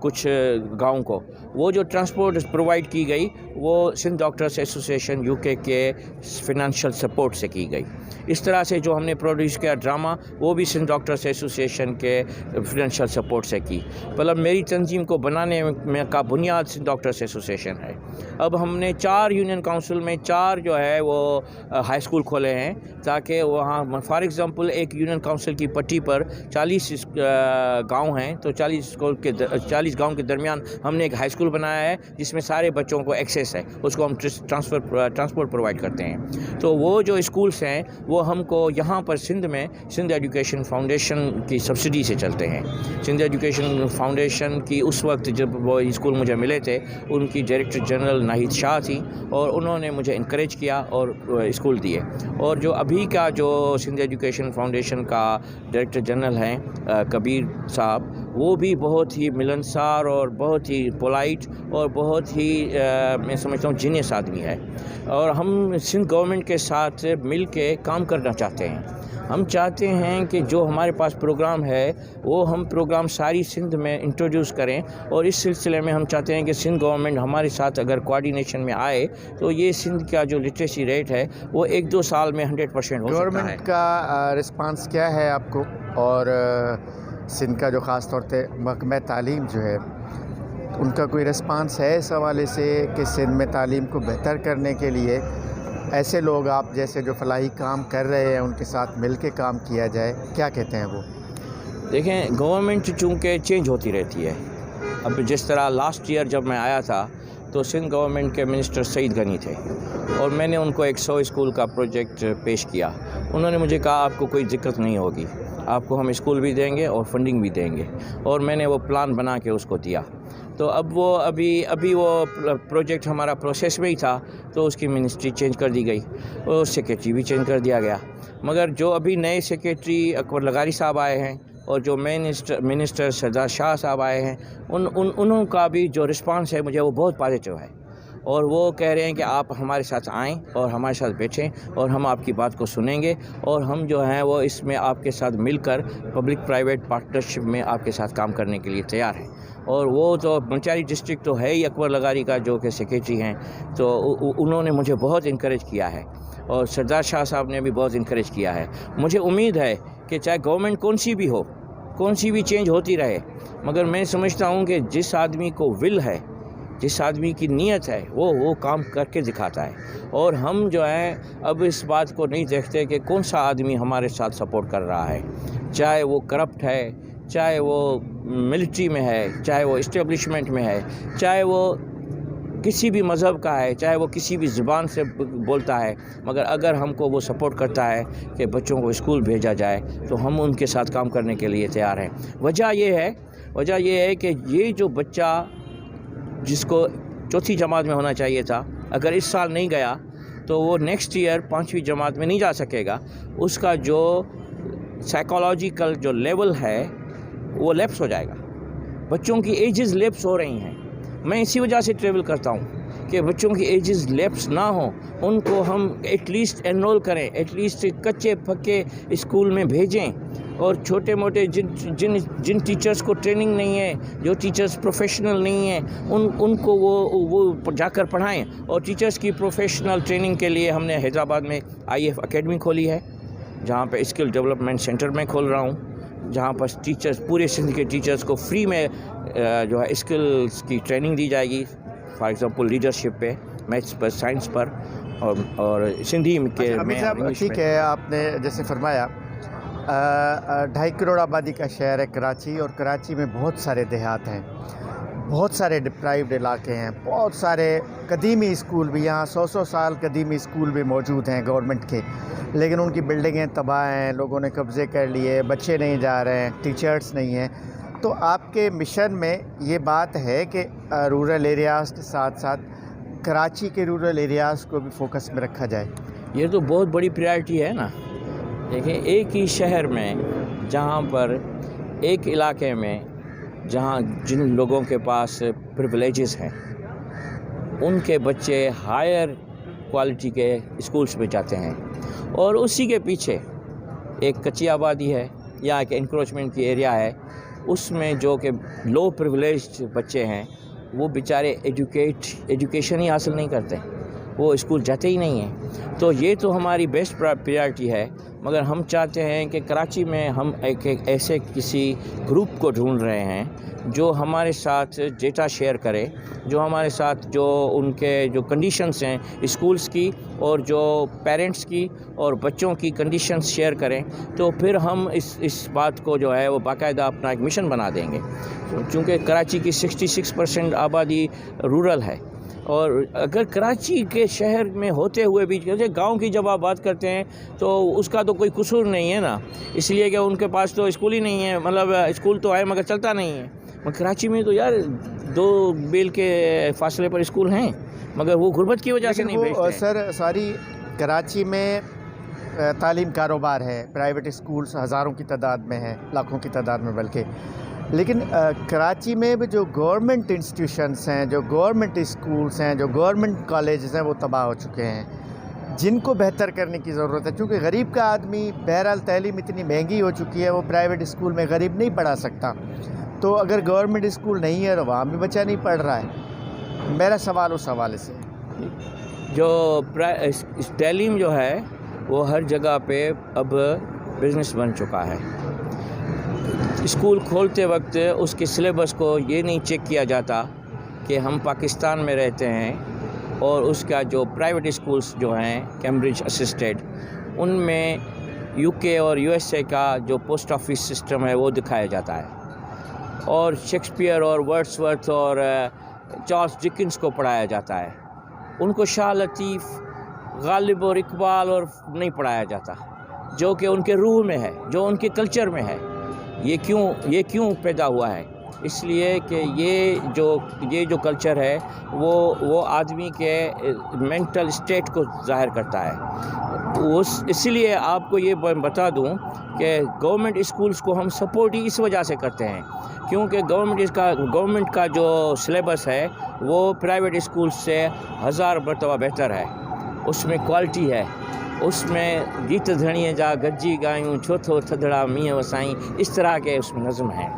کچھ گاؤں کو. وہ جو ٹرانسپورٹ پرووائڈ کی گئی وہ سندھ ڈاکٹرس ایسوسیشن UK کے فنانشل سپورٹ سے کی گئی. اس طرح سے جو ہم نے پروڈیوس کیا ڈرامہ وہ بھی سندھ ڈاکٹرس ایسوسیشن کے فنانشل سپورٹ سے کی. مطلب میری تنظیم کو بنانے میں کا بنیاد سندھ ڈاکٹرس ایسوسیشن ہے. اب ہم نے 4 یونین کاؤنسل میں 4 جو ہے وہ ہائی اسکول کھولے ہیں تاکہ وہاں فار ایگزامپل ایک یونین کاؤنسل کی پٹی پر 40 گاؤں ہیں تو 40 گاؤں کے درمیان ہم نے ایک ہائی اسکول بنایا ہے جس میں سارے بچوں کو ایکسیس ہے. اس کو ہم ٹرانسپورٹ پرووائڈ کرتے ہیں. تو وہ جو اسکولس ہیں وہ ہم کو یہاں پر سندھ میں سندھ ایجوکیشن فاؤنڈیشن کی سبسڈی سے چلتے ہیں. سندھ ایجوکیشن فاؤنڈیشن کی اس وقت جب وہ اسکول مجھے ملے تھے ان کی ڈائریکٹر جنرل ناہید شاہ تھی اور انہوں نے مجھے انکریج کیا اور اسکول دیے. اور جو ابھی کا جو سندھ ایجوکیشن فاؤنڈیشن کا ڈائریکٹر جنرل ہیں کبیر صاحب وہ بھی بہت ہی ملنسار اور بہت ہی پولائٹ اور بہت ہی میں سمجھتا ہوں جینیس آدمی ہے. اور ہم سندھ گورنمنٹ کے ساتھ مل کے کام کرنا چاہتے ہیں. ہم چاہتے ہیں کہ جو ہمارے پاس پروگرام ہے وہ ہم پروگرام ساری سندھ میں انٹروڈیوس کریں اور اس سلسلے میں ہم چاہتے ہیں کہ سندھ گورنمنٹ ہمارے ساتھ اگر کوآرڈینیشن میں آئے تو یہ سندھ کا جو لٹریسی ریٹ ہے وہ 1-2 سال میں 100% ہو سکتا ہے. گورنمنٹ کا رسپانس کیا ہے آپ کو اور سندھ کا جو خاص طور پہ محکمہ تعلیم جو ہے ان کا کوئی رسپانس ہے اس حوالے سے کہ سندھ میں تعلیم کو بہتر کرنے کے لیے ایسے لوگ آپ جیسے جو فلاحی کام کر رہے ہیں ان کے ساتھ مل کے کام کیا جائے؟ کیا کہتے ہیں وہ؟ دیکھیں گورنمنٹ چونکہ چینج ہوتی رہتی ہے. اب جس طرح لاسٹ ایئر جب میں آیا تھا تو سندھ گورنمنٹ کے منسٹر سعید غنی تھے اور میں نے ان کو 100 اسکول کا پروجیکٹ پیش کیا. انہوں نے مجھے کہا آپ کو کوئی دقت نہیں ہوگی, آپ کو ہم اسکول بھی دیں گے اور فنڈنگ بھی دیں گے. اور میں نے وہ پلان بنا کے اس کو دیا. تو اب وہ ابھی وہ پروجیکٹ ہمارا پروسیس میں ہی تھا تو اس کی منسٹری چینج کر دی گئی اور سیکریٹری بھی چینج کر دیا گیا. مگر جو ابھی نئے سیکریٹری اکبر لغاری صاحب آئے ہیں اور جو منسٹر سردار شاہ صاحب آئے ہیں انہوں کا بھی جو رسپانس ہے مجھے وہ بہت پازیٹیو ہے. اور وہ کہہ رہے ہیں کہ آپ ہمارے ساتھ آئیں اور ہمارے ساتھ بیٹھیں اور ہم آپ کی بات کو سنیں گے اور ہم جو ہیں وہ اس میں آپ کے ساتھ مل کر پبلک پرائیویٹ پارٹنرشپ میں آپ کے ساتھ کام کرنے کے لیے تیار ہیں. اور وہ تو منچاری ڈسٹرکٹ تو ہے ہی اکبر لغاری کا جو کہ سیکریٹری ہیں تو انہوں نے مجھے بہت انکریج کیا ہے اور سردار شاہ صاحب نے بھی بہت انکریج کیا ہے. مجھے امید ہے کہ چاہے گورنمنٹ کون سی بھی ہو, کون سی بھی چینج ہوتی رہے, مگر میں سمجھتا ہوں کہ جس آدمی کو ول ہے, جس آدمی کی نیت ہے وہ کام کر کے دکھاتا ہے. اور ہم جو ہیں اب اس بات کو نہیں دیکھتے کہ کون سا آدمی ہمارے ساتھ سپورٹ کر رہا ہے, چاہے وہ کرپٹ ہے, چاہے وہ ملٹری میں ہے, چاہے وہ اسٹیبلشمنٹ میں ہے, چاہے وہ کسی بھی مذہب کا ہے, چاہے وہ کسی بھی زبان سے بولتا ہے, مگر اگر ہم کو وہ سپورٹ کرتا ہے کہ بچوں کو اسکول بھیجا جائے تو ہم ان کے ساتھ کام کرنے کے لیے تیار ہیں. وجہ یہ ہے کہ یہ جو بچہ جس کو 4تھی جماعت میں ہونا چاہیے تھا اگر اس سال نہیں گیا تو وہ نیکسٹ ایئر 5ویں جماعت میں نہیں جا سکے گا. اس کا جو سائیکالوجیکل جو لیول ہے وہ لیپس ہو جائے گا. بچوں کی ایجز لیپس ہو رہی ہیں. میں اسی وجہ سے ٹریول کرتا ہوں کہ بچوں کی ایجز لیپس نہ ہوں, ان کو ہم ایٹ لیسٹ انرول کریں, ایٹ لیسٹ کچے پکے اسکول میں بھیجیں. اور چھوٹے موٹے جن ٹیچرز کو ٹریننگ نہیں ہے, جو ٹیچرز پروفیشنل نہیں ہیں, ان کو وہ جا کر پڑھائیں. اور ٹیچرز کی پروفیشنل ٹریننگ کے لیے ہم نے حیدرآباد میں IF اکیڈمی کھولی ہے جہاں پہ اسکل ڈیولپمنٹ سینٹر میں کھول رہا ہوں, جہاں پر ٹیچرز پورے سندھ کے ٹیچرز کو فری میں جو ہے اسکلز کی ٹریننگ دی جائے گی. فار ایگزامپل لیڈرشپ پہ, میتھس پر, سائنس پر اور سندھی کے میں. ٹھیک ہے, آپ نے جیسے فرمایا 2.5 کروڑ آبادی کا شہر ہے کراچی, اور کراچی میں بہت سارے دیہات ہیں, بہت سارے ڈپرائیوڈ علاقے ہیں, بہت سارے قدیمی اسکول بھی, یہاں 100 سال قدیمی اسکول بھی موجود ہیں گورنمنٹ کے, لیکن ان کی بلڈنگیں تباہ ہیں, لوگوں نے قبضے کر لیے, بچے نہیں جا رہے ہیں, ٹیچرز نہیں ہیں. تو آپ کے مشن میں یہ بات ہے کہ رورل ایریاز کے ساتھ ساتھ کراچی کے رورل ایریاز کو بھی فوکس میں رکھا جائے؟ یہ تو بہت بڑی پریارٹی ہے نا. دیکھیں ایک ہی شہر میں, جہاں پر ایک علاقے میں جہاں جن لوگوں کے پاس پریویلیجز ہیں ان کے بچے ہائر کوالٹی کے اسکولس میں جاتے ہیں, اور اسی کے پیچھے ایک کچی آبادی ہے یا ایک انکروچمنٹ کی ایریا ہے, اس میں جو کہ لو پریولیجڈ بچے ہیں وہ بیچارے ایجوکیشن ہی حاصل نہیں کرتے، وہ اسکول جاتے ہی نہیں ہیں. تو یہ تو ہماری بیسٹ پریارٹی ہے، مگر ہم چاہتے ہیں کہ کراچی میں ہم ایک ایسے کسی گروپ کو ڈھونڈ رہے ہیں جو ہمارے ساتھ ڈیٹا شیئر کرے، جو ہمارے ساتھ جو ان کے جو کنڈیشنز ہیں اسکولز کی اور جو پیرنٹس کی اور بچوں کی کنڈیشنز شیئر کریں. تو پھر ہم اس بات کو جو ہے وہ باقاعدہ اپنا ایک مشن بنا دیں گے، چونکہ کراچی کی 66% آبادی رورل ہے. اور اگر کراچی کے شہر میں ہوتے ہوئے بھی جیسے گاؤں کی جب آپ بات کرتے ہیں تو اس کا تو کوئی قصور نہیں ہے نا، اس لیے کہ ان کے پاس تو اسکول ہی نہیں ہے، مطلب اسکول تو ہے مگر چلتا نہیں ہے. کراچی میں تو یار 2 میل کے فاصلے پر اسکول ہیں، مگر وہ غربت کی وجہ سے نہیں بھیجتے. سر ساری کراچی میں تعلیم کاروبار ہے، پرائیویٹ اسکولز ہزاروں کی تعداد میں ہیں، لاکھوں کی تعداد میں بلکہ، لیکن کراچی میں بھی جو گورنمنٹ انسٹیٹیوشنس ہیں، جو گورنمنٹ اسکولز ہیں، جو گورنمنٹ کالجز ہیں، وہ تباہ ہو چکے ہیں، جن کو بہتر کرنے کی ضرورت ہے. چونکہ غریب کا آدمی بہرحال تعلیم اتنی مہنگی ہو چکی ہے، وہ پرائیویٹ اسکول میں غریب نہیں پڑھا سکتا. تو اگر گورنمنٹ اسکول نہیں ہے تو وہاں بھی بچہ نہیں پڑھ رہا ہے. میرا سوال اس حوالے سے جو تعلیم جو ہے وہ ہر جگہ پہ اب بزنس بن چکا ہے. اسکول کھولتے وقت اس کے سلیبس کو یہ نہیں چیک کیا جاتا کہ ہم پاکستان میں رہتے ہیں، اور اس کا جو پرائیویٹ اسکولز جو ہیں کیمبرج اسسٹڈ، ان میں UK اور USA کا جو پوسٹ آفس سسٹم ہے وہ دکھایا جاتا ہے، اور شیکسپیئر اور ورڈسورتھ اور چارلس ڈکنس کو پڑھایا جاتا ہے. ان کو شاہ لطیف، غالب اور اقبال اور نہیں پڑھایا جاتا، جو کہ ان کے روح میں ہے، جو ان کے کلچر میں ہے. یہ کیوں پیدا ہوا ہے؟ اس لیے کہ یہ جو کلچر ہے وہ آدمی کے مینٹل اسٹیٹ کو ظاہر کرتا ہے. اسی لیے آپ کو یہ بتا دوں کہ گورنمنٹ اسکولز کو ہم سپورٹ ہی اس وجہ سے کرتے ہیں کیونکہ گورنمنٹ کا جو سلیبس ہے وہ پرائیویٹ اسکولز سے 1000 مرتبہ بہتر ہے. اس میں کوالٹی ہے، اس میں گیت دھڑیے جا گجی گایوں چھوتھو تھدڑا میاں وسائیں، اس طرح کے اس میں نظم ہیں.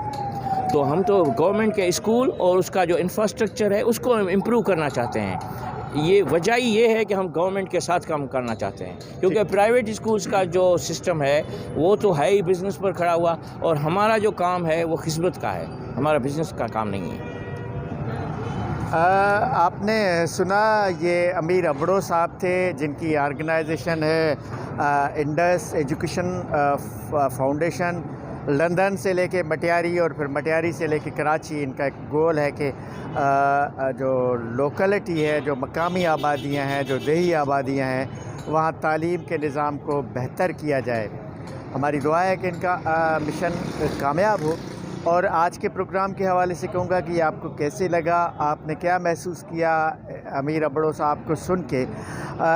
تو ہم تو گورنمنٹ کے اسکول اور اس کا جو انفراسٹرکچر ہے اس کو امپروو کرنا چاہتے ہیں. یہ وجہ یہ ہے کہ ہم گورنمنٹ کے ساتھ کام کرنا چاہتے ہیں، کیونکہ پرائیویٹ اسکولز کا جو سسٹم ہے وہ تو ہے ہی بزنس پر کھڑا ہوا، اور ہمارا جو کام ہے وہ خدمت کا ہے، ہمارا بزنس کا کام نہیں ہے. آپ نے سنا یہ امیر ابڑو صاحب تھے جن کی آرگنائزیشن ہے انڈس ایجوکیشن فاؤنڈیشن. لندن سے لے کے مٹیاری اور پھر مٹیاری سے لے کے کراچی ان کا ایک گول ہے کہ جو لوکلٹی ہے، جو مقامی آبادیاں ہیں، جو دیہی آبادیاں ہیں، وہاں تعلیم کے نظام کو بہتر کیا جائے. ہماری دعا ہے کہ ان کا مشن کامیاب ہو. اور آج کے پروگرام کے حوالے سے کہوں گا کہ یہ آپ کو کیسے لگا، آپ نے کیا محسوس کیا امیر ابڑو صاحب کو سن کے.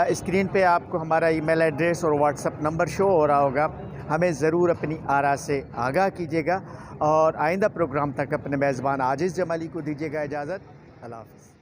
اسکرین پہ آپ کو ہمارا ای میل ایڈریس اور واٹس ایپ نمبر شو ہو رہا ہوگا. ہمیں ضرور اپنی آراء سے آگاہ کیجیے گا، اور آئندہ پروگرام تک اپنے میزبان عاجز جمالی کو دیجیے گا اجازت. اللہ حافظ.